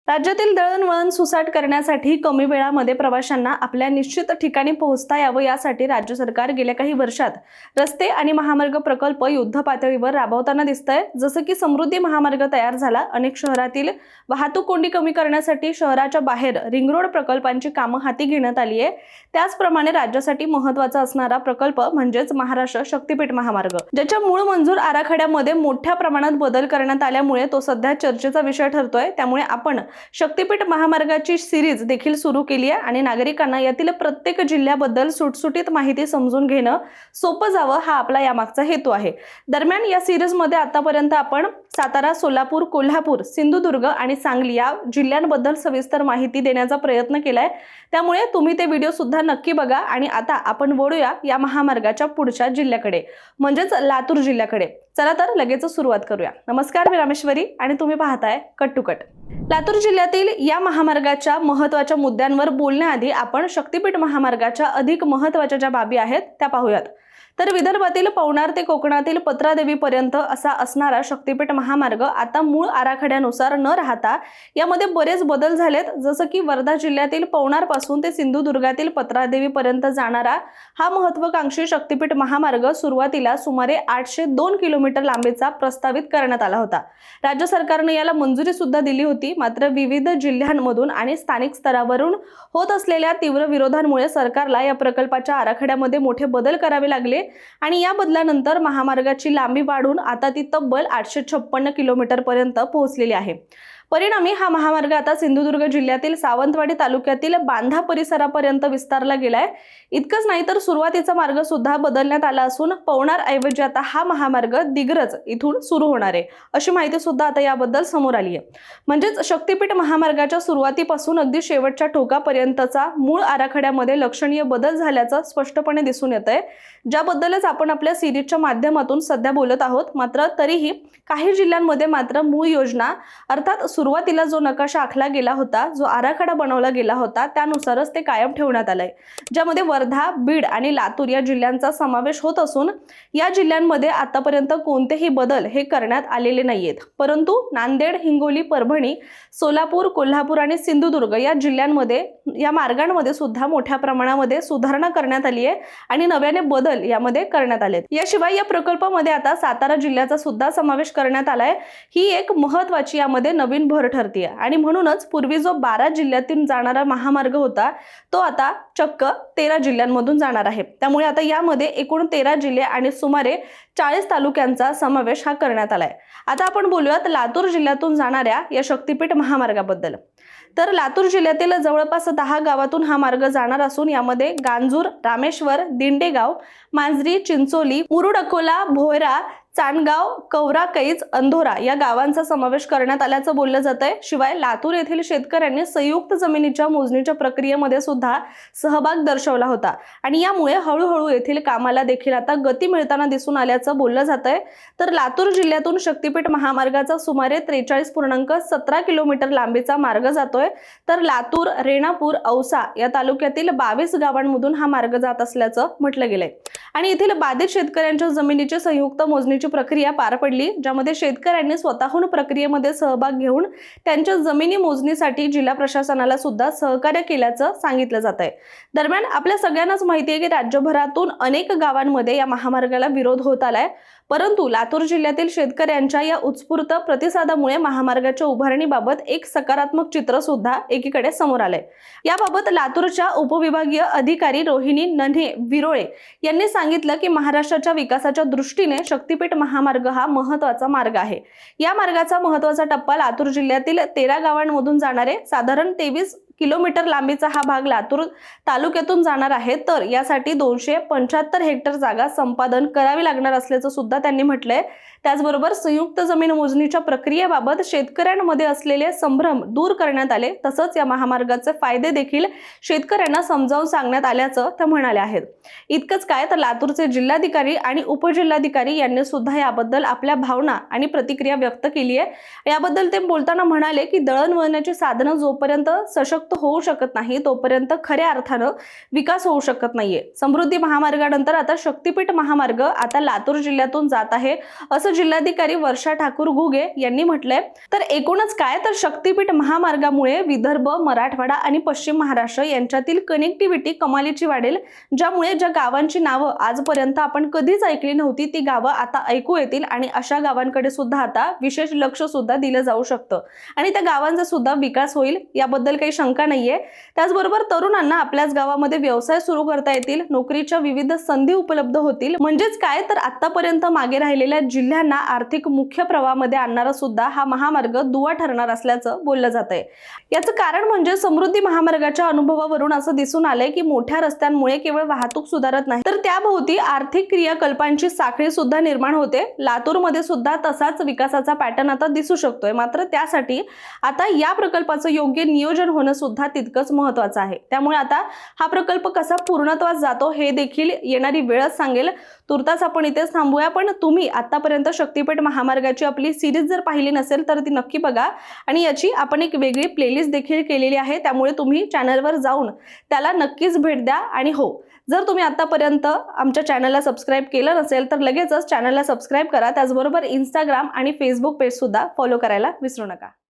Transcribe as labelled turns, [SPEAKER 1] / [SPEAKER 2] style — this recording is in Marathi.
[SPEAKER 1] राज्यातील दळणवळण सुसाट करण्यासाठी कमी वेळामध्ये प्रवाशांना आपल्या निश्चित ठिकाणी पोहोचता यावं यासाठी राज्य सरकार गेल्या काही वर्षात रस्ते आणि महामार्ग प्रकल्प युद्ध पातळीवर राबवताना दिसतंय। जसं की समृद्धी महामार्ग तयार झाला, अनेक शहरातील वाहतूक कोंडी कमी करण्यासाठी शहराच्या बाहेर रिंग रोड प्रकल्पांची कामं हाती घेण्यात आली आहे। त्याचप्रमाणे राज्यासाठी महत्त्वाचा असणारा प्रकल्प म्हणजेच महाराष्ट्र शक्तीपीठ महामार्ग, ज्याच्या मूळ मंजूर आराखड्यामध्ये मोठ्या प्रमाणात बदल करण्यात आल्यामुळे तो सध्या चर्चेचा विषय ठरतोय। त्यामुळे आपण शक्तीपीठ महामार्गाची सिरीज देखील सुरू केली आहे आणि नागरिकांना यातील प्रत्येक जिल्ह्याबद्दल सुटसुटीत माहिती समजून घेणं सोपं जावं हा आपला यामागचा हेतू आहे। दरम्यान या सिरीज मध्ये आतापर्यंत आपण सातारा, सोलापूर, कोल्हापूर, सिंधुदुर्ग आणि सांगली या जिल्ह्यांबद्दल सविस्तर माहिती देण्याचा प्रयत्न केलाय। त्यामुळे तुम्ही ते व्हिडिओ सुद्धा नक्की बघा। आणि आता आपण वळूया या महामार्गाच्या पुढच्या जिल्ह्याकडे, म्हणजेच लातूर जिल्ह्याकडे। चला तर लगेच सुरुवात करूया। नमस्कार, मी रामेश्वरी आणि तुम्ही पाहताय कट टू कट। लातूर जिल्ह्यातील या महामार्गाच्या महत्त्वाच्या मुद्द्यांवर बोलण्याआधी आपण शक्तीपीठ महामार्गाच्या अधिक महत्त्वाच्या ज्या बाबी आहेत त्या पाहूयात। तर विदर्भातील पवनार ते कोकणातील पत्रादेवीपर्यंत असा असणारा शक्तीपीठ महामार्ग आता मूळ आराखड्यानुसार न राहता यामध्ये बरेच बदल झालेत। जसं की वर्धा जिल्ह्यातील पवनार पासून ते सिंधुदुर्गातील पत्रादेवीपर्यंत जाणारा हा महत्त्वाकांक्षी शक्तीपीठ महामार्ग सुरुवातीला सुमारे 802 किलोमीटर लांबीचा प्रस्तावित करण्यात आला होता। राज्य सरकारने याला मंजुरी सुद्धा दिली होती, मात्र विविध जिल्ह्यांमधून आणि स्थानिक स्तरावरून होत असलेल्या तीव्र विरोधांमुळे सरकारला या प्रकल्पाच्या आराखड्यामध्ये मोठे बदल करावे लागले आणि या बदलानंतर महामार्गाची लांबी वाढून आता ती तब्बल 856 किलोमीटर पर्यंत पोहोचलेली आहे। परिणामी हा महामार्ग आता सिंधुदुर्ग जिल्ह्यातील सावंतवाडी तालुक्यातील बांधा परिसरापर्यंत विस्तारला गेलाय। इतकंच नाही तर सुरुवातीचा मार्ग सुद्धा बदलण्यात आला असून पवनार ऐवजी आता हा महामार्ग दिग्रज इथून सुरू होणार आहे, अशी माहिती सुद्धा आता याबद्दल समोर आली आहे। म्हणजेच शक्तीपीठ महामार्गाच्या सुरुवातीपासून अगदी शेवटच्या टोकापर्यंतचा मूळ आराखड्यामध्ये लक्षणीय बदल झाल्याचं स्पष्टपणे दिसून येतंय, ज्याबद्दलच आपण आपल्या सिरीजच्या माध्यमातून सध्या बोलत आहोत। मात्र तरीही काही जिल्ह्यांमध्ये मात्र मूळ योजना अर्थात सुरुवातीला जो नकाशा आखला गेला होता, जो आराखडा बनवला गेला होता त्यानुसारच ते कायम ठेवण्यात आलंय, ज्यामध्ये वर्धा, बीड आणि लातूर या जिल्ह्यांचा समावेश होत असून या जिल्ह्यांमध्ये आतापर्यंत कोणतेही बदल हे करण्यात आलेले नाहीयेत। परंतु नांदेड, हिंगोली, परभणी, सोलापूर, कोल्हापूर आणि सिंधुदुर्ग या जिल्ह्यांमध्ये या मार्गांमध्ये सुद्धा मोठ्या प्रमाणामध्ये सुधारणा करण्यात आली आहे आणि नव्याने बदल यामध्ये करण्यात आलेत। याशिवाय या प्रकल्पामध्ये आता सातारा जिल्ह्याचा सुद्धा समावेश करण्यात आलाय। ही एक महत्त्वाची यामध्ये नवीन भर ठरतीये आणि म्हणूनच पूर्वी जो 12 जिल्ह्यातून जाणारा महामार्ग होता तो आता चक्क 13 जिल्ह्यांमधून जाणार आहे। त्यामुळे आता यामध्ये एकूण 13 जिल्हे आणि सुमारे 40 तालुक्यांचा समावेश हा करण्यात आलाय। आता आपण बोलूयात लातूर जिल्ह्यातून जाणाऱ्या या शक्तीपीठ महामार्गाबद्दल। तर लातूर जिल्ह्यातील जवळपास 10 गावातून हा मार्ग जाणार असून यामध्ये गांजूर, रामेश्वर, दिंडेगाव, मांजरी, चिंचोली, मुरुड, अकोला, भोयरा, चांदगाव, कवरा, कैज, अंधोरा या गावांचा समावेश करण्यात आल्याचं बोललं जातंय। शिवाय लातूर येथील शेतकऱ्यांनी संयुक्त जमिनीच्या मोजणीच्या प्रक्रियेमध्ये सुद्धा सहभाग दर्शवला होता आणि यामुळे हळूहळू येथील कामाला देखील आता गती मिळताना दिसून आल्याचं बोललं जातंय। तर लातूर जिल्ह्यातून शक्तीपीठ महामार्गाचा सुमारे 43.17 किलोमीटर लांबीचा मार्ग जातोय। तर लातूर, रेणापूर, औसा या तालुक्यातील 22 गावांमधून हा मार्ग जात असल्याचं म्हटलं गेलंय आणि येथील बाधित शेतकऱ्यांच्या जमिनीची संयुक्त मोजणी प्रक्रिया पार पडली, ज्यामध्ये शेतकऱ्यांनी स्वतःहून प्रक्रियेमध्ये सहभाग घेऊन त्यांच्या जमिनी मोजणीसाठी जिल्हा प्रशासनाला सुद्धा सहकार्य केल्याचं सांगितलं जात आहे। दरम्यान आपल्या सगळ्यांनाच माहिती आहे की राज्यभरातून अनेक गावांमध्ये या महामार्गाला विरोध होत आलाय, परंतु लातूर जिल्ह्यातील शेतकऱ्यांच्या या उत्स्फूर्त प्रतिसादामुळे महामार्गाच्या उभारणीबाबत एक सकारात्मक चित्र सुद्धा एकीकडे समोर आलंय। याबाबत लातूरच्या उपविभागीय अधिकारी रोहिणी नन्हे विरोळे यांनी सांगितलं की महाराष्ट्राच्या विकासाच्या दृष्टीने शक्तीपीठ महामार्ग हा महत्त्वाचा मार्ग आहे। या मार्गाचा महत्त्वाचा टप्पा लातूर जिल्ह्यातील 13 गावांमधून जाणारे साधारण 23 किलोमीटर लांबीचा हा भाग लातूर तालुक्यातून जाणार आहे। तर यासाठी 275 हेक्टर जागा संपादन करावी लागणार असल्याचं सुद्धा त्यांनी म्हटलंय। त्याचबरोबर संयुक्त जमीन मोजणीच्या प्रक्रियेबाबत शेतकऱ्यांमध्ये असलेले संभ्रम दूर करण्यात आले, तसंच या महामार्गाचे फायदे देखील शेतकऱ्यांना समजावून सांगण्यात आल्याचं ते म्हणाले आहेत। इतकंच काय तर लातूरचे जिल्हाधिकारी आणि उपजिल्हाधिकारी यांनी सुद्धा याबद्दल आपल्या भावना आणि प्रतिक्रिया व्यक्त केली आहे। याबद्दल ते बोलताना म्हणाले की दळणवळणाची साधनं जोपर्यंत सशक्त होऊ शकत नाही तोपर्यंत खऱ्या अर्थानं विकास होऊ शकत नाहीये। समृद्धी महामार्गानंतर आता शक्तीपीठ महामार्ग आता लातूर जिल्ह्यातून जात आहे असं जिल्हाधिकारी वर्षा ठाकूर घुगे यांनी म्हटलंय. तर एकूणच काय तर शक्तीपीठ महामार्गामुळे विदर्भ, मराठवाडा आणि पश्चिम महाराष्ट्र यांच्यातील कनेक्टिव्हिटी कमालीची वाढेल, ज्यामुळे ज्या गावांची नावं आजपर्यंत आपण कधीच ऐकली नव्हती ती गावं आता ऐकू येतील आणि अशा गावांकडे सुद्धा आता विशेष लक्ष सुद्धा दिलं जाऊ शकतं आणि त्या गावांचा सुद्धा विकास होईल, याबद्दल काही शंका नाहीये. त्याचबरोबर तरुणांना आपल्याच गावामध्ये व्यवसाय सुरू करता येतील, नोकरीच्या विविध संधी उपलब्ध होतील. म्हणजेच काय तर आतापर्यंत मागे राहिलेल्या जिल्ह्यांना आर्थिक मुख्य प्रवाहामध्ये आणणारा सुद्धा हा महामार्ग दुवा ठरणार असल्याचं बोललं जातंय. याचं कारण म्हणजे समृद्धी महामार्गाच्या अनुभवावरून असं दिसून आलंय की मोठ्या रस्त्यांमुळे केवळ वाहतूक सुधारत नाही तर त्याभोवती आर्थिक क्रियाकल्पांची साखळी सुद्धा निर्माण होते. लातूरमध्ये सुद्धा तसाच विकासाचा पॅटर्न आता दिसू शकतोय. मात्र त्यासाठी आता या प्रकल्पाचं योग्य नियोजन होणं सुद्धा तितकंच महत्त्वाचं आहे. त्यामुळे आता हा प्रकल्प कसा पूर्णत्वास जातो हे देखील येणारी वेळच सांगेल. तुर्तास आपण इथेच थांबूया, पण तुम्ही आतापर्यंत शक्तीपीठ महामार्गाची आपली सिरीज जर पाहिली नसेल तर ती नक्की बघा आणि याची आपण एक वेगळी प्लेलिस्ट देखील केलेली आहे, त्यामुळे तुम्ही चॅनलवर जाऊन त्याला नक्कीच भेट द्या. आणि हो, जर तुम्ही आतापर्यंत आमच्या चॅनलला सबस्क्राईब केलं नसेल तर लगेचच चॅनलला सबस्क्राईब करा. त्याचबरोबर इंस्टाग्राम आणि फेसबुक पेज सुद्धा फॉलो करायला विसरू नका.